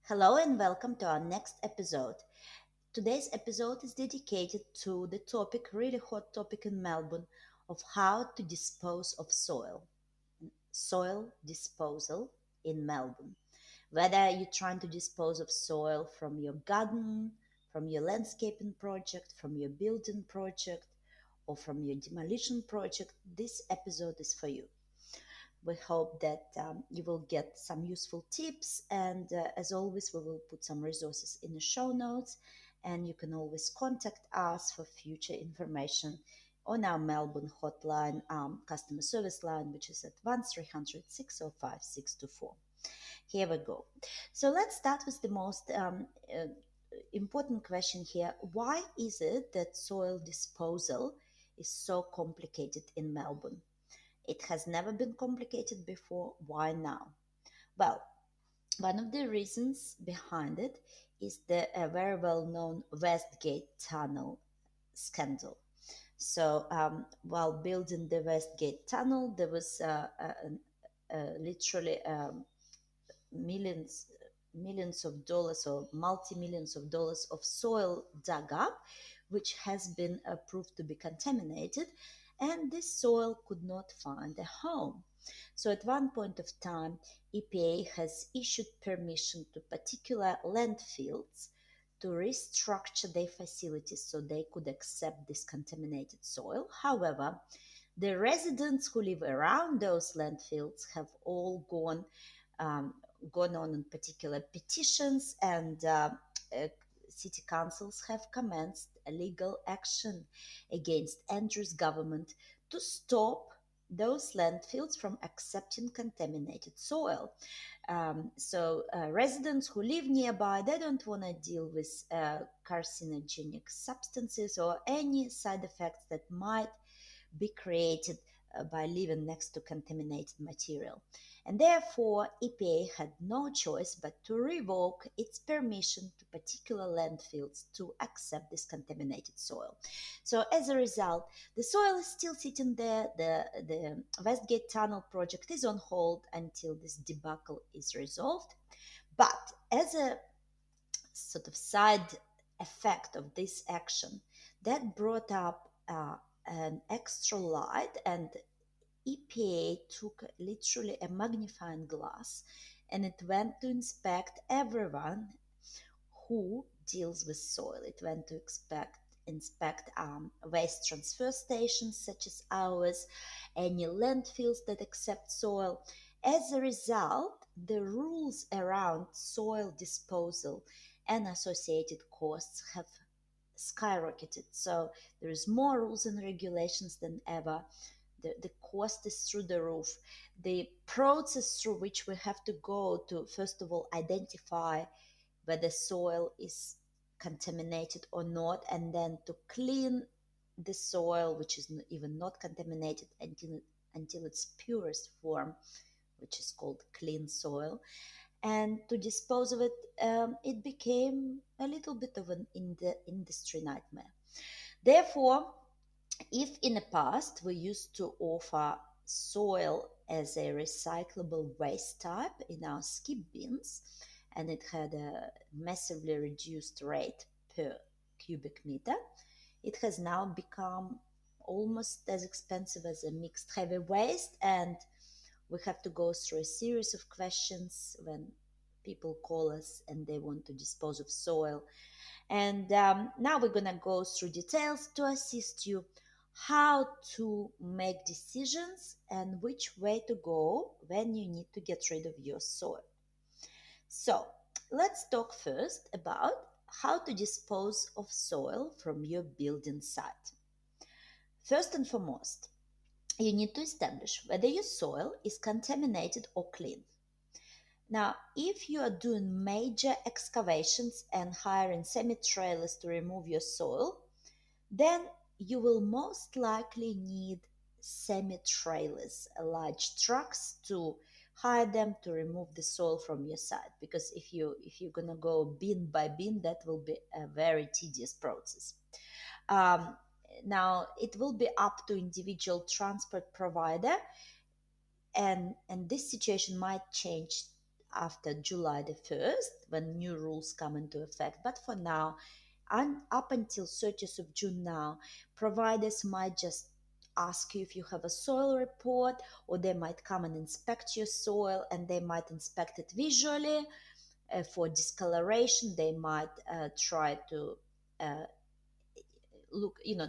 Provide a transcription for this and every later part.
Hello and welcome to our next episode. Today's episode is dedicated to the topic, really hot topic in Melbourne, of how to dispose of soil disposal in Melbourne. Whether you're trying to dispose of soil from your garden, from your landscaping project, from your building project, or from your demolition project, this episode is for you. We hope that you will get some useful tips, and as always, we will put some resources in the show notes. And you can always contact us for future information on our Melbourne hotline, customer service line, which is at 1300 605 624. Here we go. So let's start with the most important question here. Why is it that soil disposal is so complicated in Melbourne? It has never been complicated before. Why now? Well, one of the reasons behind it is the very well known Westgate Tunnel scandal. So, while building the Westgate Tunnel, there was literally millions millions of dollars or multi-millions of dollars of soil dug up, which has been proved to be contaminated, and this soil could not find a home. So at one point of time, EPA has issued permission to particular landfills to restructure their facilities so they could accept this contaminated soil. However, the residents who live around those landfills have all um, gone on in particular petitions, and uh, city councils have commenced a legal action against Andrew's government to stop those landfills from accepting contaminated soil. Residents who live nearby, they don't want to deal with carcinogenic substances or any side effects that might be created by living next to contaminated material. And therefore, EPA had no choice but to revoke its permission to particular landfills to accept this contaminated soil. So, as a result, the soil is still sitting there. The Westgate Tunnel project is on hold until this debacle is resolved. But as a sort of side effect of this action, that brought up an extra light, and EPA took literally a magnifying glass and it went to inspect everyone who deals with soil. It went to inspect waste transfer stations such as ours, any landfills that accept soil. As a result, the rules around soil disposal and associated costs have skyrocketed. So there is more rules and regulations than ever. The cost is through the roof. The process through which we have to go to, first of all, identify whether soil is contaminated or not, and then to clean the soil, which is even not contaminated, until its purest form, which is called clean soil, and to dispose of it, it became a little bit of an industry nightmare. Therefore, if in the past we used to offer soil as a recyclable waste type in our skip bins, and it had a massively reduced rate per cubic meter, it has now become almost as expensive as a mixed heavy waste, and we have to go through a series of questions when people call us and they want to dispose of soil. And now we're going to go through details to assist you how to make decisions and which way to go when you need to get rid of your soil. So let's talk first about how to dispose of soil from your building site. First and foremost, you need to establish whether your soil is contaminated or clean. Now, if you are doing major excavations and hiring semi-trailers to remove your soil, then you will most likely need semi-trailers, large trucks to hire them to remove the soil from your site. Because if you're gonna go bin by bin, that will be a very tedious process. Um, Now it will be up to individual transport provider, and this situation might change after July the 1st when new rules come into effect. But for now, and up until 30th of June now, providers might just ask you if you have a soil report, or they might come and inspect your soil, and they might inspect it visually for discoloration. They might try to uh,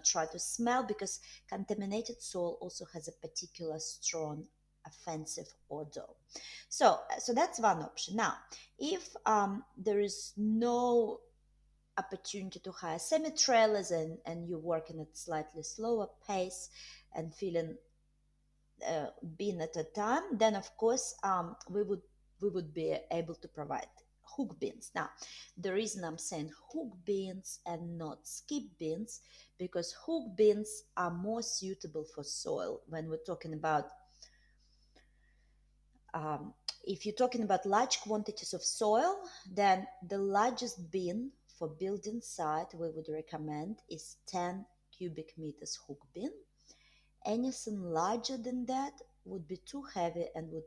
try to smell, because contaminated soil also has a particular strong offensive odor. So that's one option. Now, if there is no opportunity to hire semi-trailers, and you're working at slightly slower pace and feeling bin at a time, then of course we would be able to provide hook bins. Now, the reason I'm saying hook bins and not skip bins, because hook bins are more suitable for soil when we're talking about um, if you're talking about large quantities of soil, then the largest bin for building site we would recommend is 10 cubic meters hook bin. Anything larger than that would be too heavy and would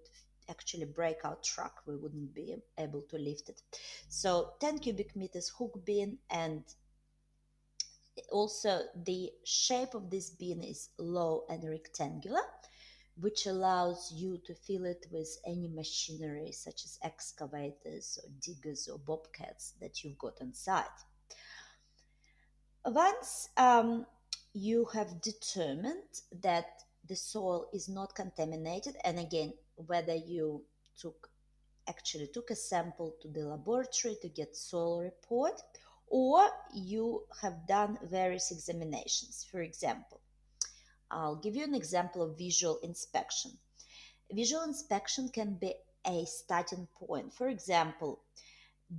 actually break our truck. We wouldn't be able to lift it. So 10 cubic meters hook bin, and also the shape of this bin is low and rectangular, which allows you to fill it with any machinery such as excavators or diggers or bobcats that you've got on site. Once you have determined that the soil is not contaminated, and again, whether you took took a sample to the laboratory to get soil report, or you have done various examinations. For example, I'll give you an example of visual inspection. Visual inspection can be a starting point. For example,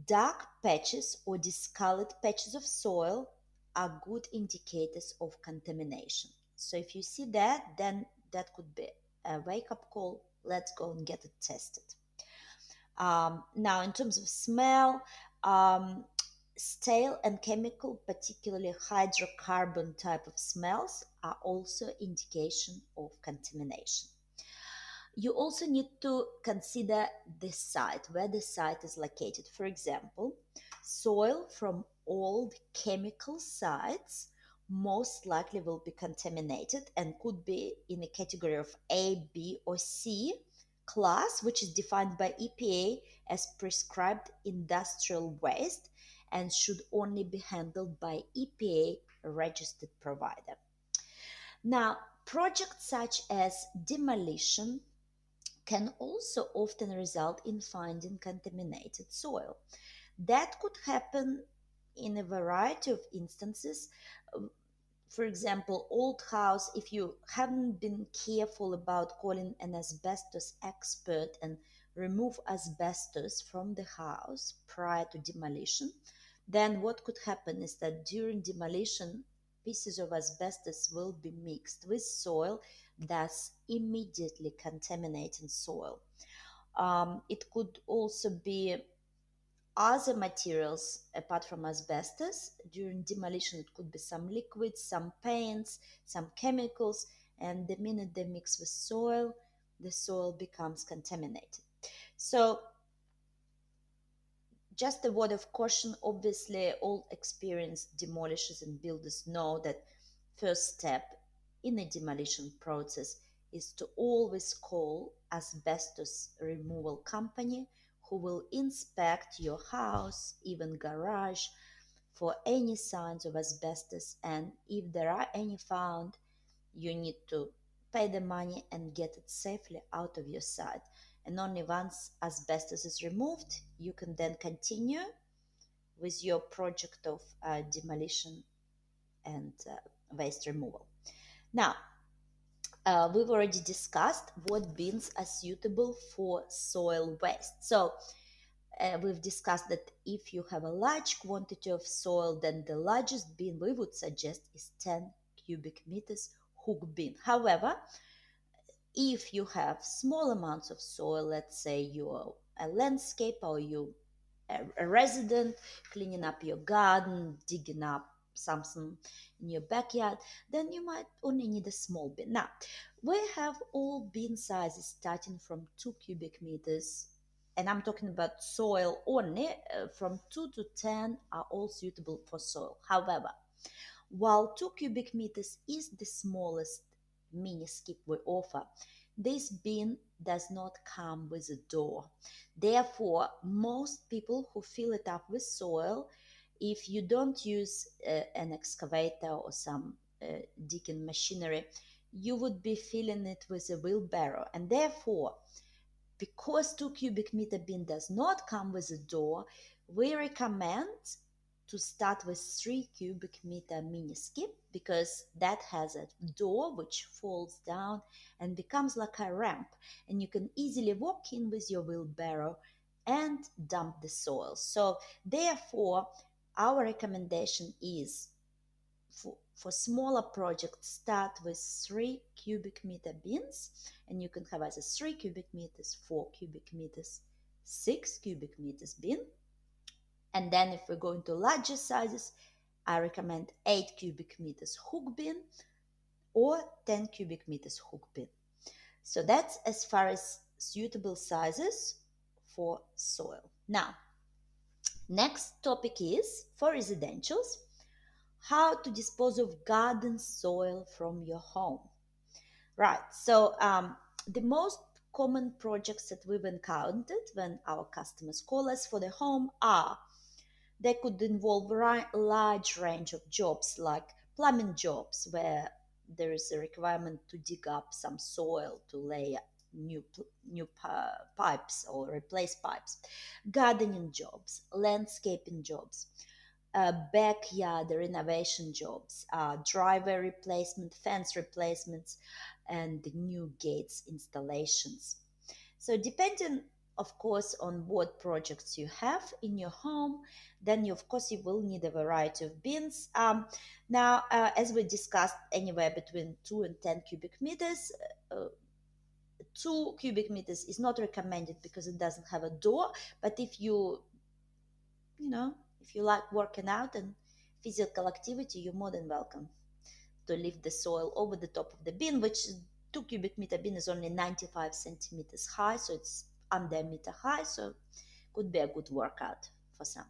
dark patches or discolored patches of soil are good indicators of contamination. So if you see that, then that could be a wake up call. Let's go and get it tested. Now, in terms of smell, um, stale and chemical, particularly hydrocarbon type of smells, are also indication of contamination. You also need to consider the site, where the site is located. For example, soil from old chemical sites most likely will be contaminated and could be in a category of A, B, or C class, which is defined by EPA as prescribed industrial waste and should only be handled by EPA registered provider. Now, projects such as demolition can also often result in finding contaminated soil. That could happen in a variety of instances. For example, old house, if you haven't been careful about calling an asbestos expert and remove asbestos from the house prior to demolition, then what could happen is that during demolition, pieces of asbestos will be mixed with soil, thus immediately contaminating soil. It could also be other materials apart from asbestos. During demolition, it could be some liquids, some paints, some chemicals, and the minute they mix with soil, the soil becomes contaminated. So, just a word of caution, obviously, all experienced demolishers and builders know that first step in the demolition process is to always call asbestos removal company, who will inspect your house, even garage, for any signs of asbestos, and if there are any found, you need to pay the money and get it safely out of your site. And only once asbestos is removed, you can then continue with your project of demolition and waste removal. Now, we've already discussed what bins are suitable for soil waste. So, we've discussed that if you have a large quantity of soil, then the largest bin we would suggest is 10 cubic meters hook bin. However, if you have small amounts of soil, let's say you're a landscape or you a resident cleaning up your garden, digging up something in your backyard, then you might only need a small bin. Now, we have all bin sizes starting from 2 cubic meters and I'm talking about soil only, from 2 to 10 are all suitable for soil. However, while 2 cubic meters is the smallest mini skip we offer, this bin does not come with a door. Therefore, most people who fill it up with soil, if you don't use an excavator or some digging machinery, you would be filling it with a wheelbarrow. And therefore, because 2 cubic meter bin does not come with a door, we recommend to start with 3 cubic meter mini skip, because that has a door which falls down and becomes like a ramp, and you can easily walk in with your wheelbarrow and dump the soil. So therefore, our recommendation is for smaller projects, start with 3 cubic meter bins, and you can have either 3 cubic meters, 4 cubic meters, 6 cubic meters bin. And then if we go into larger sizes, I recommend 8 cubic meters hook bin or 10 cubic meters hook bin. So that's as far as suitable sizes for soil. Now, next topic is for residentials, how to dispose of garden soil from your home. Right. So the most common projects that we've encountered when our customers call us for the home are, they could involve a large range of jobs like plumbing jobs, where there is a requirement to dig up some soil to lay new pipes or replace pipes, gardening jobs, landscaping jobs, backyard renovation jobs, driveway replacement, fence replacements, and new gates installations. So, depending, of course, on what projects you have in your home, then you, of course, you will need a variety of bins. Now, as we discussed, anywhere between 2 and 10 cubic meters. 2 cubic meters is not recommended because it doesn't have a door. But if you know, if you like working out and physical activity, you're more than welcome to lift the soil over the top of the bin, which 2 cubic meter bin is only 95 centimeters high, so it's under a meter high, so could be a good workout for some.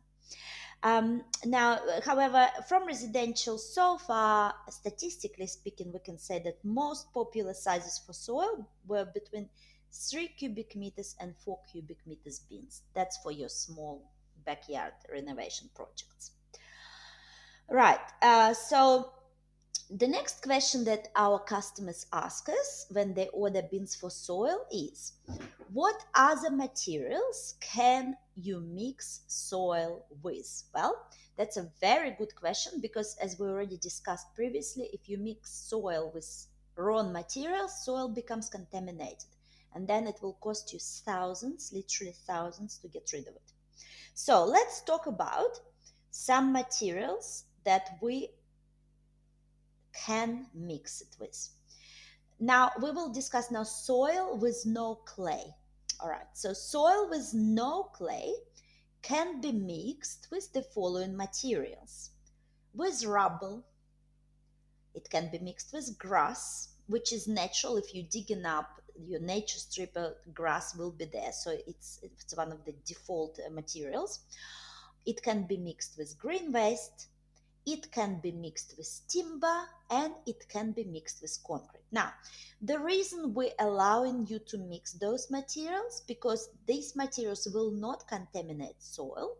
Now, however, from residential, so far, statistically speaking, we can say that most popular sizes for soil were between 3 cubic meters and 4 cubic meters bins. That's for your small backyard renovation projects. Right. So the next question that our customers ask us when they order bins for soil is, what other materials can you mix soil with? Well, that's a very good question, because as we already discussed previously, if you mix soil with raw materials, soil becomes contaminated, and then it will cost you thousands, literally thousands, to get rid of it. So let's talk about some materials that we can mix it with. Now we will discuss now soil with no clay. All right, so soil with no clay can be mixed with the following materials: with rubble, it can be mixed with grass, which is natural. If you're digging up your nature stripper, grass will be there, so it's one of the default materials. It can be mixed with green waste, it can be mixed with timber, and it can be mixed with concrete. Now, the reason we're allowing you to mix those materials, because these materials will not contaminate soil,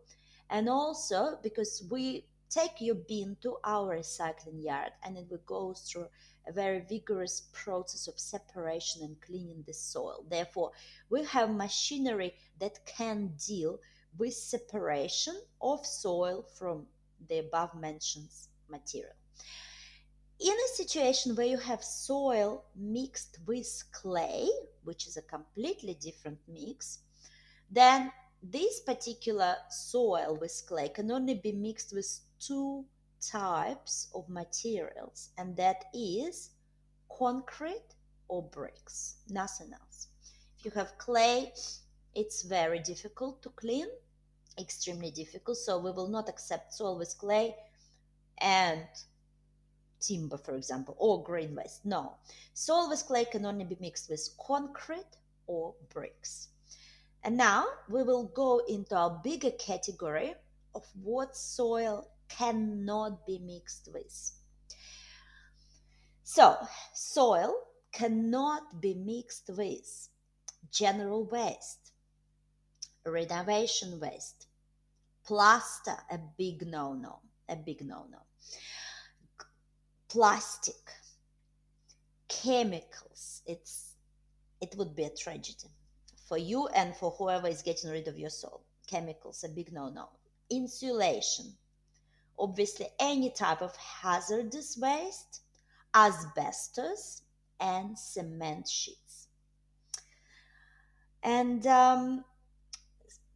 and also because we take your bin to our recycling yard and it will go through a very vigorous process of separation and cleaning the soil. Therefore, we have machinery that can deal with separation of soil from the above mentioned material. In a situation where you have soil mixed with clay, which is a completely different mix, then this particular soil with clay can only be mixed with two types of materials, and that is concrete or bricks, nothing else. If you have clay, it's very difficult to clean, extremely difficult, so we will not accept soil with clay and timber, for example, or green waste. No, soil with clay can only be mixed with concrete or bricks. And now we will go into our bigger category of what soil cannot be mixed with. So, soil cannot be mixed with general waste, renovation waste, plaster, a big no no, a big no no, plastic, chemicals. It would be a tragedy for you and for whoever is getting rid of your soil. Chemicals, a big no no. Insulation, obviously, any type of hazardous waste, asbestos, and cement sheets. And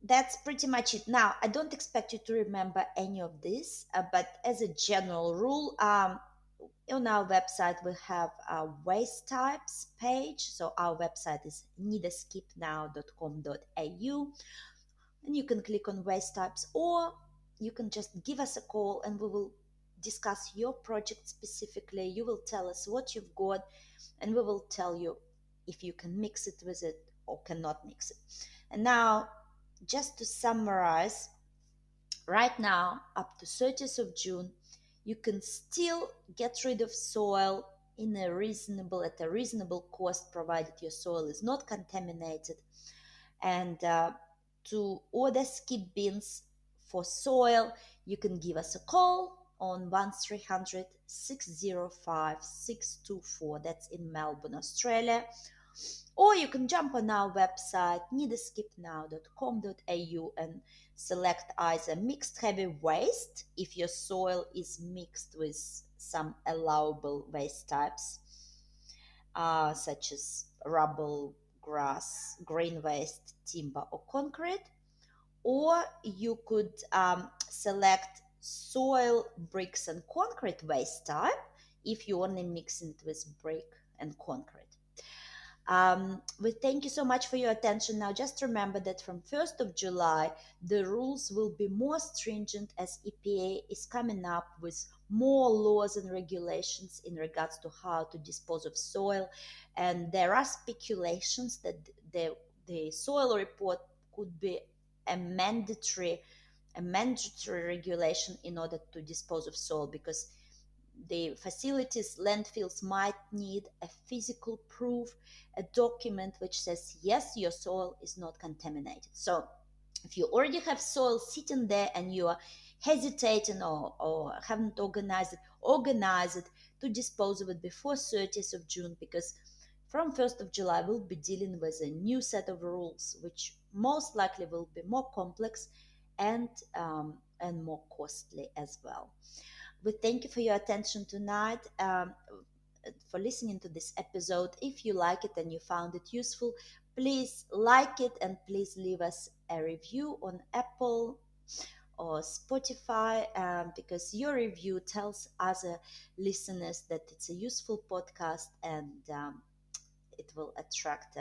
that's pretty much it. Now, I don't expect you to remember any of this, but as a general rule, on our website we have a waste types page. So our website is needskipnow.com.au, and you can click on waste types, or you can just give us a call and we will discuss your project specifically. You will tell us what you've got, and we will tell you if you can mix it with it or cannot mix it. And now, just to summarize, right now up to 30th of June, you can still get rid of soil in a reasonable at a reasonable cost, provided your soil is not contaminated. And to order skip bins for soil, you can give us a call on 1300 605 624. That's in Melbourne, Australia. Or you can jump on our website needskipnow.com.au and select either mixed heavy waste if your soil is mixed with some allowable waste types, such as rubble, grass, green waste, timber, or concrete. Or you could select soil, bricks, and concrete waste type if you only mix it with brick and concrete. We thank you so much for your attention. Now, just remember that from 1st of July, the rules will be more stringent as EPA is coming up with more laws and regulations in regards to how to dispose of soil. And there are speculations that the soil report could be a mandatory regulation in order to dispose of soil, because the facilities, landfills might need a physical proof, a document which says, yes, your soil is not contaminated. So if you already have soil sitting there and you are hesitating or haven't organize it to dispose of it before 30th of June, because from 1st of July we'll be dealing with a new set of rules, which most likely will be more complex and more costly as well. We thank you for your attention tonight, for listening to this episode. If you like it and you found it useful, please like it and please leave us a review on Apple or Spotify, because your review tells other listeners that it's a useful podcast, and it will attract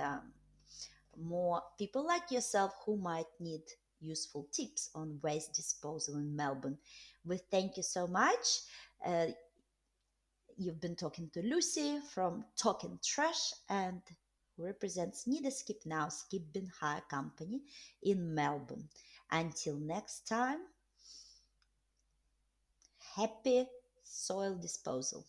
more people like yourself who might need useful tips on waste disposal in Melbourne. We thank you so much. Uh, you've been talking to Lucy from Talking Trash, and who represents Need a Skip Now Skip Bin Hire Company in Melbourne. Until next time, happy soil disposal.